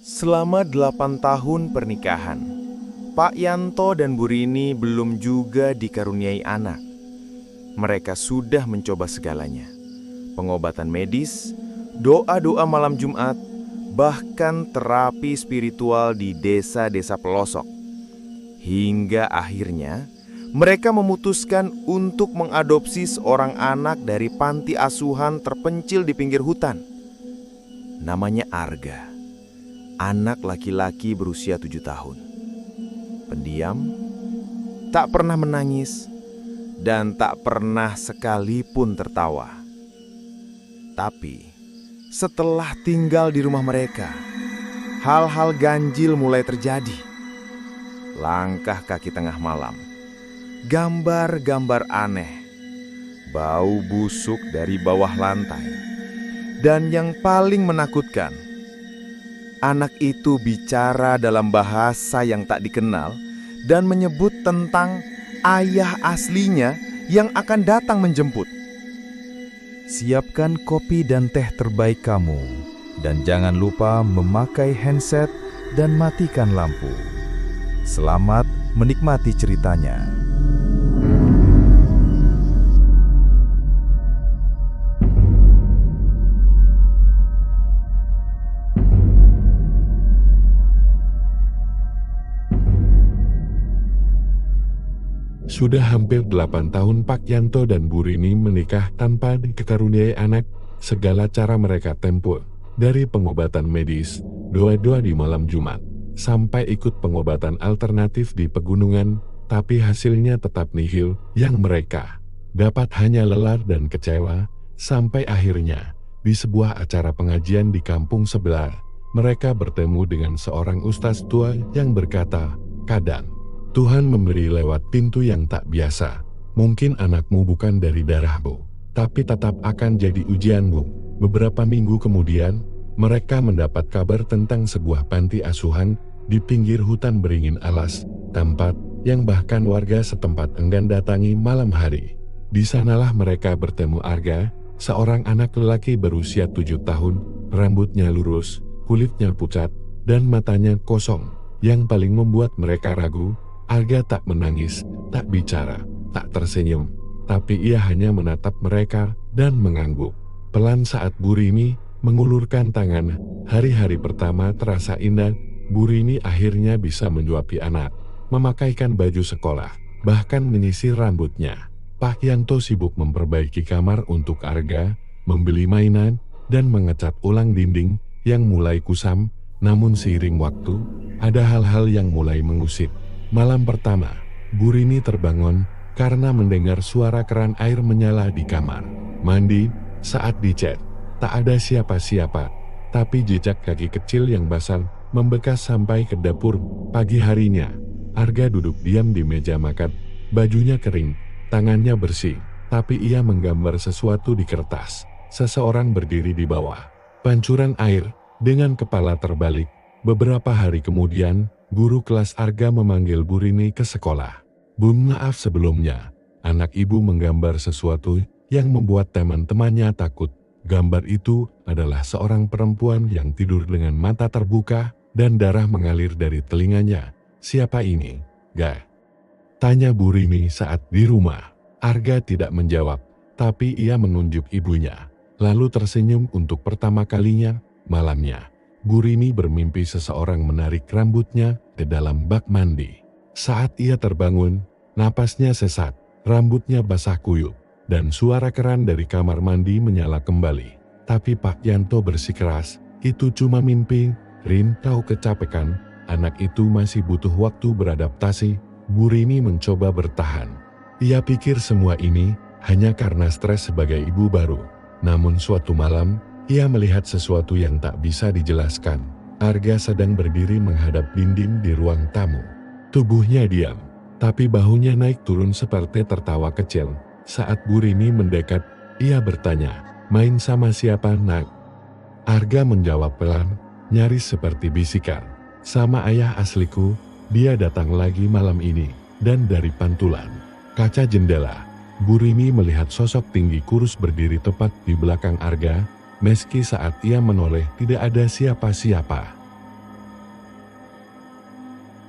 Selama 8 tahun pernikahan, Pak Yanto dan Bu Rini belum juga dikaruniai anak. Mereka sudah mencoba segalanya. Pengobatan medis, doa-doa malam Jumat, bahkan terapi spiritual di desa-desa pelosok. Hingga akhirnya, mereka memutuskan untuk mengadopsi seorang anak dari panti asuhan terpencil di pinggir hutan. Namanya Arga. Anak laki-laki berusia 7 tahun. Pendiam, tak pernah menangis, dan tak pernah sekalipun tertawa. Tapi, setelah tinggal di rumah mereka, hal-hal ganjil mulai terjadi. Langkah kaki tengah malam, gambar-gambar aneh, bau busuk dari bawah lantai, dan yang paling menakutkan, anak itu bicara dalam bahasa yang tak dikenal dan menyebut tentang ayah aslinya yang akan datang menjemput. Siapkan kopi dan teh terbaik kamu, dan jangan lupa memakai handset dan matikan lampu. Selamat menikmati ceritanya. Sudah hampir 8 tahun Pak Yanto dan Bu Rini menikah tanpa dikaruniai anak. Segala cara mereka tempuh, dari pengobatan medis, doa-doa di malam Jumat, sampai ikut pengobatan alternatif di pegunungan, tapi hasilnya tetap nihil. Yang mereka dapat hanya lelah dan kecewa, sampai akhirnya, di sebuah acara pengajian di kampung sebelah, mereka bertemu dengan seorang ustaz tua yang berkata, "Kadang Tuhan memberi lewat pintu yang tak biasa. Mungkin anakmu bukan dari darahmu, tapi tetap akan jadi ujianmu." Beberapa minggu kemudian, mereka mendapat kabar tentang sebuah panti asuhan di pinggir hutan beringin alas, tempat yang bahkan warga setempat enggan datangi malam hari. Di sanalah mereka bertemu Arga, seorang anak lelaki berusia 7 tahun, rambutnya lurus, kulitnya pucat, dan matanya kosong. Yang paling membuat mereka ragu, Arga tak menangis, tak bicara, tak tersenyum, tapi ia hanya menatap mereka dan mengangguk. Pelan saat Bu Rini mengulurkan tangan, hari-hari pertama terasa indah. Bu Rini akhirnya bisa menyuapi anak, memakaikan baju sekolah, bahkan menyisir rambutnya. Pak Yanto sibuk memperbaiki kamar untuk Arga, membeli mainan, dan mengecat ulang dinding yang mulai kusam. Namun seiring waktu, ada hal-hal yang mulai mengusik. Malam pertama, Bu Rini terbangun karena mendengar suara keran air menyala di kamar mandi. Saat dicek, tak ada siapa-siapa, tapi jejak kaki kecil yang basah membekas sampai ke dapur. Pagi harinya, Arga duduk diam di meja makan, bajunya kering, tangannya bersih, tapi ia menggambar sesuatu di kertas. Seseorang berdiri di bawah pancuran air dengan kepala terbalik. Beberapa hari kemudian, guru kelas Arga memanggil Bu Rini ke sekolah. "Bu, maaf sebelumnya, anak ibu menggambar sesuatu yang membuat teman-temannya takut." Gambar itu adalah seorang perempuan yang tidur dengan mata terbuka dan darah mengalir dari telinganya. "Siapa ini, Ga?" tanya Bu Rini saat di rumah. Arga tidak menjawab, tapi ia menunjuk ibunya, lalu tersenyum untuk pertama kalinya. Malamnya, Bu Rini bermimpi seseorang menarik rambutnya ke dalam bak mandi. Saat ia terbangun, napasnya sesak, rambutnya basah kuyup, dan suara keran dari kamar mandi menyala kembali. Tapi Pak Yanto bersikeras, "Itu cuma mimpi, Rin, kau kecapekan, anak itu masih butuh waktu beradaptasi." Bu Rini mencoba bertahan. Ia pikir semua ini hanya karena stres sebagai ibu baru. Namun suatu malam, ia melihat sesuatu yang tak bisa dijelaskan. Arga sedang berdiri menghadap dinding di ruang tamu. Tubuhnya diam, tapi bahunya naik turun seperti tertawa kecil. Saat Bu Rini mendekat, ia bertanya, "Main sama siapa, Nak?" Arga menjawab pelan, nyaris seperti bisikan, "Sama ayah asliku, dia datang lagi malam ini." Dan dari pantulan kaca jendela, Bu Rini melihat sosok tinggi kurus berdiri tepat di belakang Arga. Meski saat ia menoleh tidak ada siapa-siapa.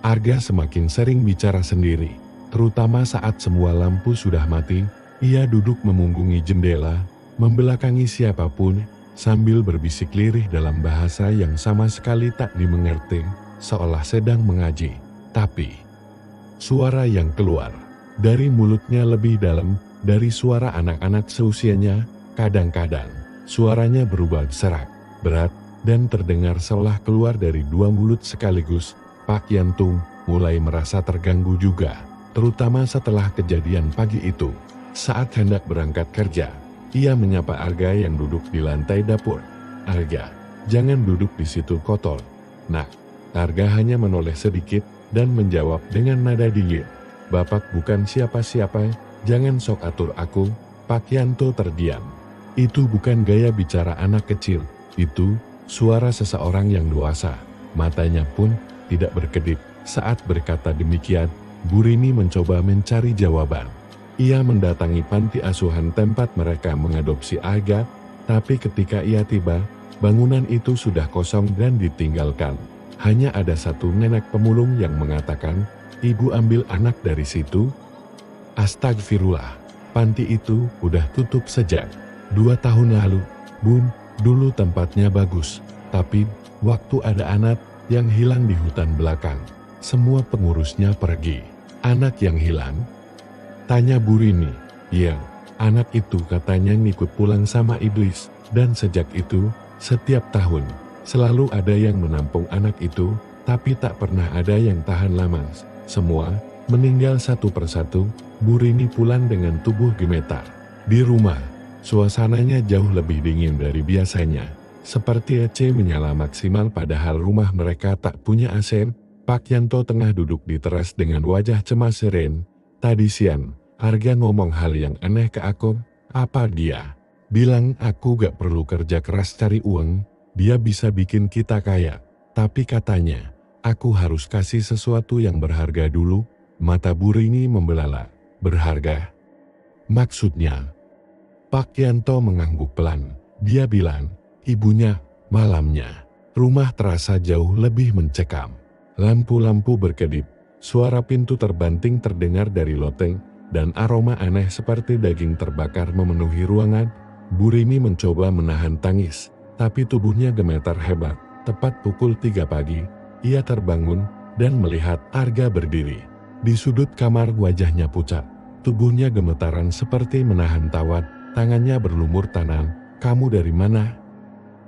Arga semakin sering bicara sendiri, terutama saat semua lampu sudah mati. Ia duduk memunggungi jendela, membelakangi siapapun, sambil berbisik lirih dalam bahasa yang sama sekali tak dimengerti, seolah sedang mengaji. Tapi, suara yang keluar dari mulutnya lebih dalam dari suara anak-anak seusianya. Kadang-kadang, suaranya berubah serak, berat, dan terdengar seolah keluar dari dua mulut sekaligus. Pak Yanto mulai merasa terganggu juga, terutama setelah kejadian pagi itu. Saat hendak berangkat kerja, ia menyapa Arga yang duduk di lantai dapur. "Arga, jangan duduk di situ kotor." "Nak." Arga hanya menoleh sedikit dan menjawab dengan nada dingin, "Bapak bukan siapa-siapa, jangan sok atur aku." Pak Yanto terdiam. Itu bukan gaya bicara anak kecil, itu suara seseorang yang dewasa. Matanya pun tidak berkedip. Saat berkata demikian, Bu Rini mencoba mencari jawaban. Ia mendatangi panti asuhan tempat mereka mengadopsi Arga, tapi ketika ia tiba, bangunan itu sudah kosong dan ditinggalkan. Hanya ada satu nenek pemulung yang mengatakan, "Ibu ambil anak dari situ?" Astagfirullah, panti itu udah tutup sejak 2 tahun lalu. "Bun, dulu tempatnya bagus, tapi waktu ada anak yang hilang di hutan belakang, semua pengurusnya pergi." "Anak yang hilang?" tanya Bu Rini. "Iya, anak itu katanya ngikut pulang sama iblis, dan sejak itu, setiap tahun, selalu ada yang menampung anak itu, tapi tak pernah ada yang tahan lama. Semua meninggal satu persatu." Bu Rini pulang dengan tubuh gemetar. Di rumah, suasananya jauh lebih dingin dari biasanya. Seperti AC menyala maksimal padahal rumah mereka tak punya AC. Pak Yanto tengah duduk di teras dengan wajah cemas seren. "Tadi siang, Arga ngomong hal yang aneh ke aku." "Apa dia?" "Bilang aku gak perlu kerja keras cari uang, dia bisa bikin kita kaya. Tapi katanya, aku harus kasih sesuatu yang berharga dulu." Mata Bu Rini membelalak. "Berharga? Maksudnya?" Pak Yanto mengangguk pelan. Dia bilang, "Ibunya, malamnya, rumah terasa jauh lebih mencekam. Lampu-lampu berkedip, suara pintu terbanting terdengar dari loteng, dan aroma aneh seperti daging terbakar memenuhi ruangan." Bu Rini mencoba menahan tangis, tapi tubuhnya gemetar hebat. Tepat pukul 3 pagi, ia terbangun dan melihat Arga berdiri. Di sudut kamar wajahnya pucat, tubuhnya gemetaran seperti menahan tawat, tangannya berlumur tanah. "Kamu dari mana?"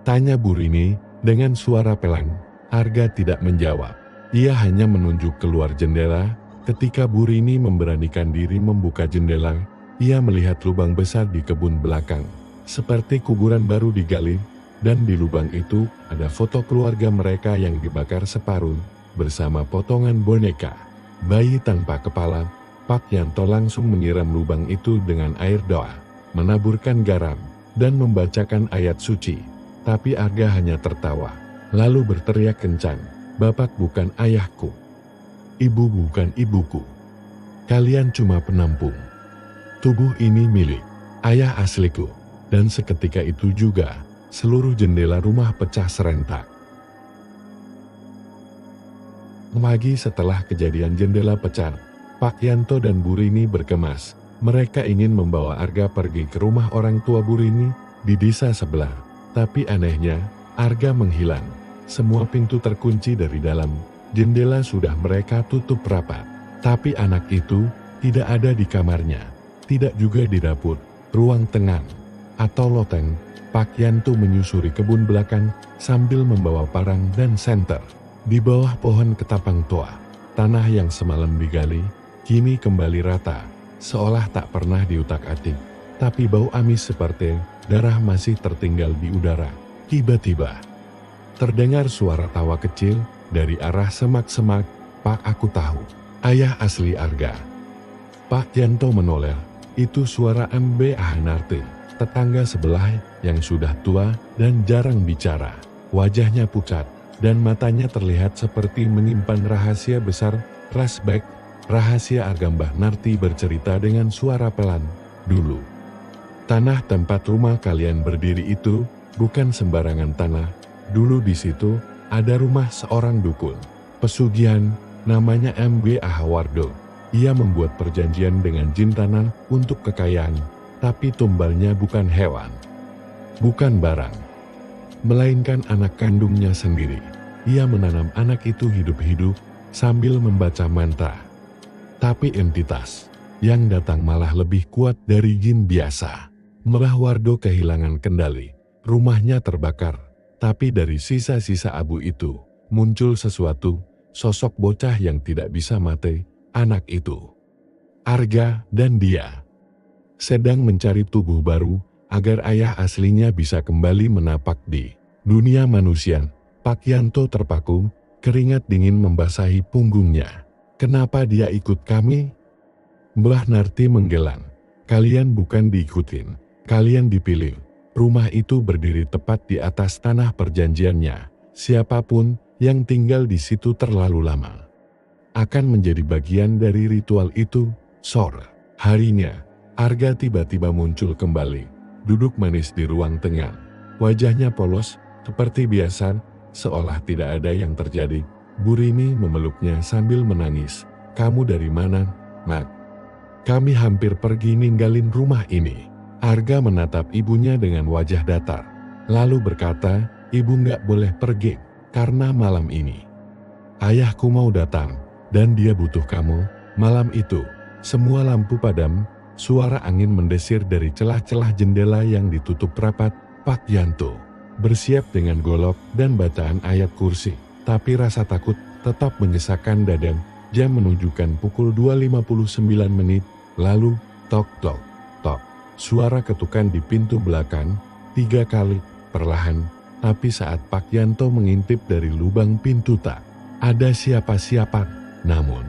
tanya Bu Rini dengan suara pelan. Arga tidak menjawab. Ia hanya menunjuk keluar jendela. Ketika Bu Rini memberanikan diri membuka jendela, ia melihat lubang besar di kebun belakang, seperti kuburan baru digali, dan di lubang itu ada foto keluarga mereka yang dibakar separuh, bersama potongan boneka. Bayi tanpa kepala. Pak Yanto langsung menyiram lubang itu dengan air doa, menaburkan garam, dan membacakan ayat suci. Tapi Arga hanya tertawa, lalu berteriak kencang, "Bapak bukan ayahku. Ibu bukan ibuku. Kalian cuma penampung. Tubuh ini milik ayah asliku." Dan seketika itu juga, seluruh jendela rumah pecah serentak. Pagi setelah kejadian jendela pecah, Pak Yanto dan Bu Rini berkemas. Mereka ingin membawa Arga pergi ke rumah orang tua Bu Rini di desa sebelah. Tapi anehnya, Arga menghilang. Semua pintu terkunci dari dalam. Jendela sudah mereka tutup rapat. Tapi anak itu tidak ada di kamarnya. Tidak juga di dapur, ruang tengah, atau loteng. Pak Yanto menyusuri kebun belakang sambil membawa parang dan senter. Di bawah pohon ketapang tua, tanah yang semalam digali, kini kembali rata, seolah tak pernah diutak-atik. Tapi bau amis seperti darah masih tertinggal di udara. Tiba-tiba, terdengar suara tawa kecil dari arah semak-semak. "Pak, aku tahu. Ayah asli Arga." Pak Yanto menoleh. Itu suara Mb Ahanarte, tetangga sebelah yang sudah tua dan jarang bicara. Wajahnya pucat, dan matanya terlihat seperti menyimpan rahasia besar. "Rasbek, rahasia Arga." Mbah Narti bercerita dengan suara pelan. "Dulu, tanah tempat rumah kalian berdiri itu bukan sembarangan tanah. Dulu di situ ada rumah seorang dukun, pesugihan, namanya M.B. Ahawardo. Ia membuat perjanjian dengan jin tanah untuk kekayaan, tapi tumbalnya bukan hewan, bukan barang, melainkan anak kandungnya sendiri. Ia menanam anak itu hidup-hidup sambil membaca mantra. Tapi entitas yang datang malah lebih kuat dari jin biasa. Mbah Wardo kehilangan kendali. Rumahnya terbakar, tapi dari sisa-sisa abu itu muncul sesuatu, sosok bocah yang tidak bisa mati. Anak itu, Arga, dan dia sedang mencari tubuh baru agar ayah aslinya bisa kembali menapak di dunia manusia. Pak Yanto terpaku, keringat dingin membasahi punggungnya. Kenapa dia ikut kami? Mbah Narti menggelang. Kalian bukan diikutin, kalian dipilih. Rumah itu berdiri tepat di atas tanah perjanjiannya. Siapapun yang tinggal di situ terlalu lama akan menjadi bagian dari ritual itu. Sore harinya, Arga tiba-tiba muncul kembali, duduk manis di ruang tengah. Wajahnya polos, seperti biasa, seolah tidak ada yang terjadi. Burini memeluknya sambil menangis. Kamu dari mana, Nak? Kami hampir pergi ninggalin rumah ini. Arga menatap ibunya dengan wajah datar, lalu berkata, ibu nggak boleh pergi, karena malam ini ayahku mau datang, dan dia butuh kamu. Malam itu, semua lampu padam, suara angin mendesir dari celah-celah jendela yang ditutup rapat. Pak Yanto bersiap dengan golok dan bacaan ayat kursi, tapi rasa takut tetap menyesakkan dada. Jam menunjukkan pukul 2.59 menit, lalu tok tok tok. Suara ketukan di pintu belakang 3 kali, perlahan, tapi saat Pak Yanto mengintip dari lubang pintu tak ada siapa-siapa. Namun,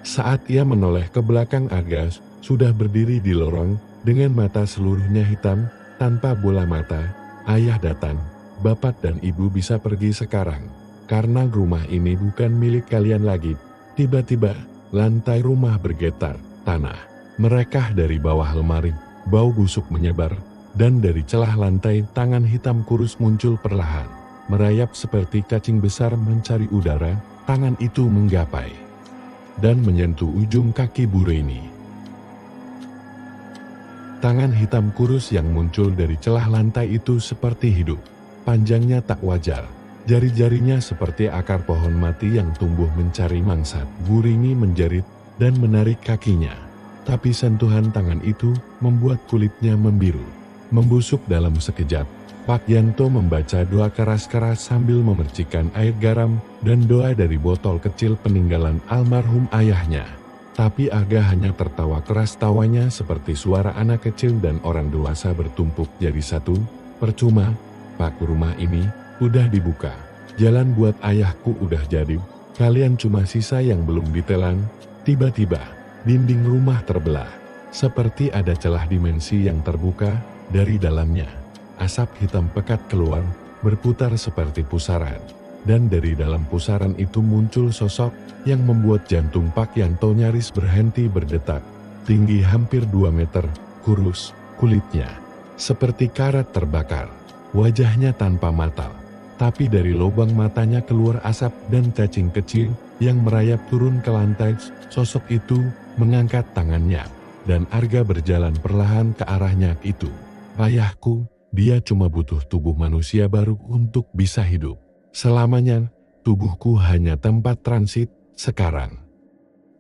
saat ia menoleh ke belakang, Arga sudah berdiri di lorong dengan mata seluruhnya hitam tanpa bola mata. Ayah datang, bapak dan ibu bisa pergi sekarang, karena rumah ini bukan milik kalian lagi. Tiba-tiba, lantai rumah bergetar, tanah merekah dari bawah lemari, bau busuk menyebar, dan dari celah lantai tangan hitam kurus muncul perlahan, merayap seperti cacing besar mencari udara. Tangan itu menggapai dan menyentuh ujung kaki Burini. Tangan hitam kurus yang muncul dari celah lantai itu seperti hidup. Panjangnya tak wajar. Jari-jarinya seperti akar pohon mati yang tumbuh mencari mangsa. Burini menjerit dan menarik kakinya. Tapi sentuhan tangan itu membuat kulitnya membiru, membusuk dalam sekejap. Pak Yanto membaca doa keras-keras sambil memercikkan air garam dan doa dari botol kecil peninggalan almarhum ayahnya. Tapi Arga hanya tertawa keras, tawanya seperti suara anak kecil dan orang dewasa bertumpuk jadi satu. Percuma, Pak, rumah ini udah dibuka. Jalan buat ayahku udah jadi. Kalian cuma sisa yang belum ditelan. Tiba-tiba, dinding rumah terbelah. Seperti ada celah dimensi yang terbuka dari dalamnya. Asap hitam pekat keluar, berputar seperti pusaran. Dan dari dalam pusaran itu muncul sosok yang membuat jantung Pak Yanto nyaris berhenti berdetak. Tinggi hampir 2 meter, kurus, kulitnya seperti karat terbakar. Wajahnya tanpa mata, tapi dari lubang matanya keluar asap dan cacing kecil yang merayap turun ke lantai. Sosok itu mengangkat tangannya, dan Arga berjalan perlahan ke arahnya itu. Ayahku, dia cuma butuh tubuh manusia baru untuk bisa hidup. Selamanya, tubuhku hanya tempat transit. Sekarang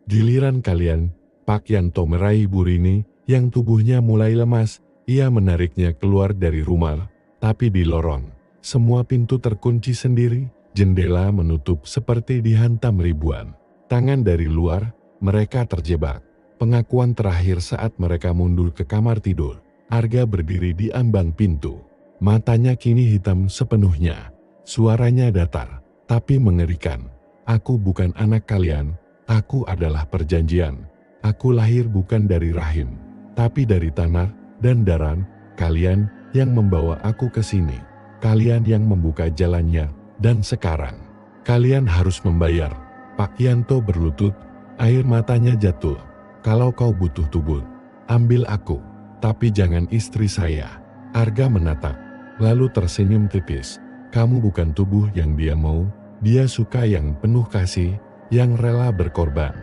giliran kalian. Pak Yanto meraih Burini yang tubuhnya mulai lemas. Ia menariknya keluar dari rumah, tapi di lorong, semua pintu terkunci sendiri. Jendela menutup seperti dihantam ribuan tangan dari luar. Mereka terjebak. Pengakuan terakhir saat mereka mundur ke kamar tidur. Arga berdiri di ambang pintu. Matanya kini hitam sepenuhnya. Suaranya datar, tapi mengerikan. Aku bukan anak kalian. Aku adalah perjanjian. Aku lahir bukan dari rahim, tapi dari tanah dan darah. Kalian yang membawa aku ke sini. Kalian yang membuka jalannya. Dan sekarang, kalian harus membayar. Pak Yanto berlutut, air matanya jatuh. Kalau kau butuh tubuh, ambil aku. Tapi jangan istri saya. Arga menatap, lalu tersenyum tipis. Kamu bukan tubuh yang dia mau. Dia suka yang penuh kasih, yang rela berkorban.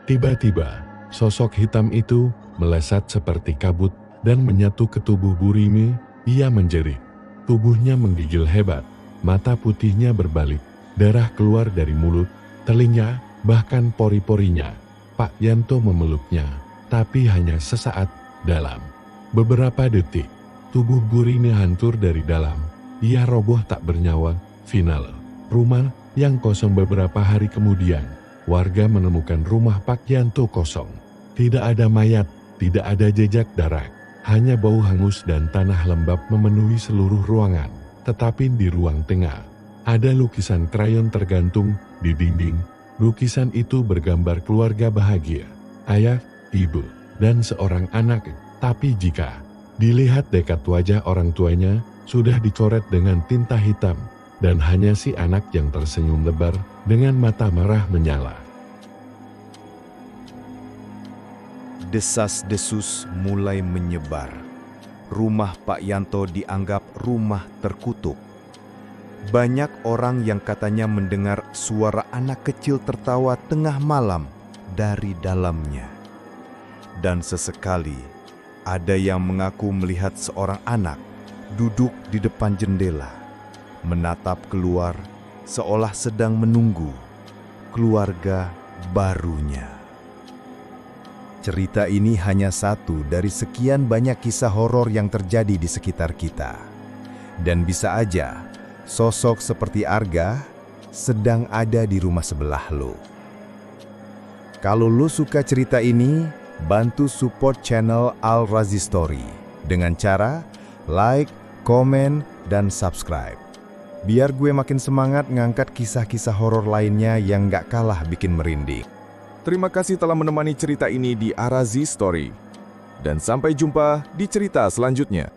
Tiba-tiba, sosok hitam itu melesat seperti kabut dan menyatu ke tubuh Burimi. Ia menjerit. Tubuhnya menggigil hebat, mata putihnya berbalik, darah keluar dari mulut, telinga, bahkan pori-porinya. Pak Yanto memeluknya, tapi hanya sesaat. Dalam beberapa detik, tubuh Burimi hancur dari dalam. Ia roboh tak bernyawa. Final. Rumah yang kosong. Beberapa hari kemudian, warga menemukan rumah Pak Yanto kosong. Tidak ada mayat, tidak ada jejak darah. Hanya bau hangus dan tanah lembab memenuhi seluruh ruangan. Tetapi di ruang tengah, ada lukisan krayon tergantung di dinding. Lukisan itu bergambar keluarga bahagia, ayah, ibu, dan seorang anak. Tapi jika dilihat dekat wajah orang tuanya, sudah dicoret dengan tinta hitam, dan hanya si anak yang tersenyum lebar dengan mata merah menyala. Desas-desus mulai menyebar. Rumah Pak Yanto dianggap rumah terkutuk. Banyak orang yang katanya mendengar suara anak kecil tertawa tengah malam dari dalamnya. Dan sesekali, ada yang mengaku melihat seorang anak duduk di depan jendela, menatap keluar seolah sedang menunggu keluarga barunya. Cerita ini hanya satu dari sekian banyak kisah horor yang terjadi di sekitar kita. Dan bisa aja, sosok seperti Arga sedang ada di rumah sebelah lo. Kalau lo suka cerita ini, bantu support channel Al Razi Story dengan cara like, komen, dan subscribe. Biar gue makin semangat ngangkat kisah-kisah horor lainnya yang gak kalah bikin merinding. Terima kasih telah menemani cerita ini di Al Razi Story. Dan sampai jumpa di cerita selanjutnya.